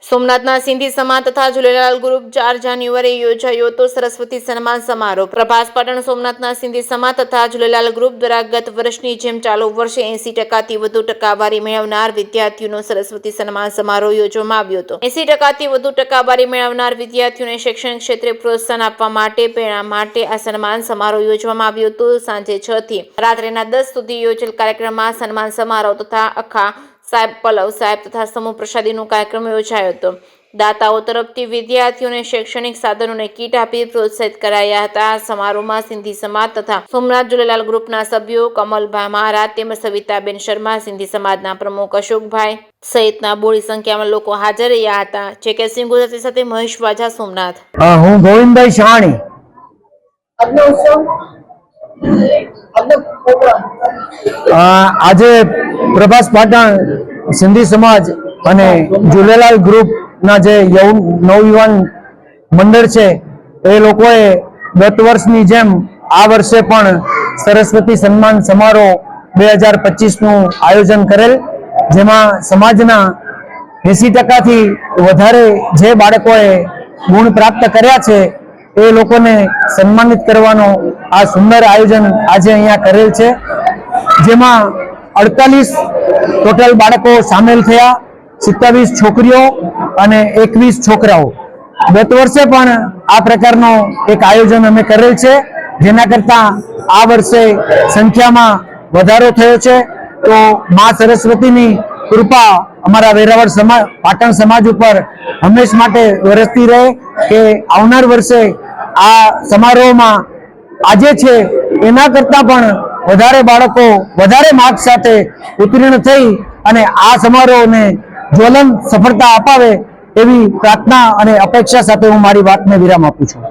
સોમનાથના સિંધી સમાજ તથા ઝૂલેલાલ ગ્રુપ 4 જાન્યુઆરીએ યોજાયો હતો સરસ્વતી સન્માન સમારોહ। પ્રભાસ પાટણ સોમનાથના સિંધી સમાજ તથા ઝૂલેલાલ ગ્રુપ દ્વારા ગત વર્ષની જેમ ચાલુ વર્ષે 80%થી વધુ ટકાવારી મેળવનાર વિદ્યાર્થીઓનો સરસ્વતી સન્માન સમારોહ યોજવામાં આવ્યો હતો। 80%થી વધુ ટકાવારી મેળવનાર વિદ્યાર્થીઓને શૈક્ષણિક ક્ષેત્રે પ્રોત્સાહન આપવા માટે પ્રેરણા માટે આ સન્માન સમારોહ યોજવામાં આવ્યો હતો। સાંજે 6 થી રાત્રિના 10 સુધી યોજેલ કાર્યક્રમમાં સન્માન સમારોહ તથા અખા સાહેબ પલ્લવ સાહેબ તથા સમૂહ પ્રસાદીનો કાર્યક્રમ યોજાયો હતો। દાતાઓ તરફથી વિદ્યાર્થીઓને શૈક્ષણિક સાધનોને કીટ આપી પ્રોત્સાહિત કરાયા હતા। આ સમારોહમાં સિંધી સમાજ તથા સોમનાથ ઝૂલેલાલ ગ્રુપના સભ્યો કમલભાઈ મહારાજ તેમજ સવિતાબેન શર્મા, સિંધી સમાજના પ્રમુખ અશોકભાઈ સહિતના બોડી સંખ્યામાં લોકો હાજર રહ્યા હતા। જે સિંહ ગુજરાતી સાથે મહેશ વાજા, સોમનાથ। હું ગોવિંદભાઈ શાણી। આજે પ્રભાસ પાટણ સિંધી સમાજ અને ઝૂલેલાલ ગ્રુપના જે નવયુવાન મંડળ છે એ લોકોએ ગત વર્ષની જેમ આ વર્ષે પણ સરસ્વતી સન્માન સમારોહ 2025નું આયોજન કરેલ, જેમાં સમાજના 80%થી વધારે જે બાળકોએ ગુણ પ્રાપ્ત કર્યા છે એ લોકોને સન્માનિત કરવાનો આ સુંદર આયોજન આજે અહીંયા કરેલ છે, જેમાં 48 ટોટલ બાળકો સામેલ થયા, 27 છોકરીઓ અને 21 છોકરાઓ। ગત વર્ષે પણ આ પ્રકારનો એક આયોજન અમે કરેલ છે, જેના કરતાં આ વર્ષે સંખ્યામાં વધારો થયો છે। તો મા સરસ્વતીની કૃપા અમારા વેરાવળ સમાજ પાટણ સમાજ ઉપર હંમેશ માટે વરસતી રહે કે આવનાર વર્ષે આ સમારોહમાં આજે છે એના કરતાં પણ વધારે બાળકો વધારે માર્ક સાથે ઉત્તીર્ણ થઈ અને આ સમારોહને જ્વલંત સફળતા અપાવે એવી પ્રાર્થના અને અપેક્ષા સાથે હું મારી વાતને વિરામ આપું છું।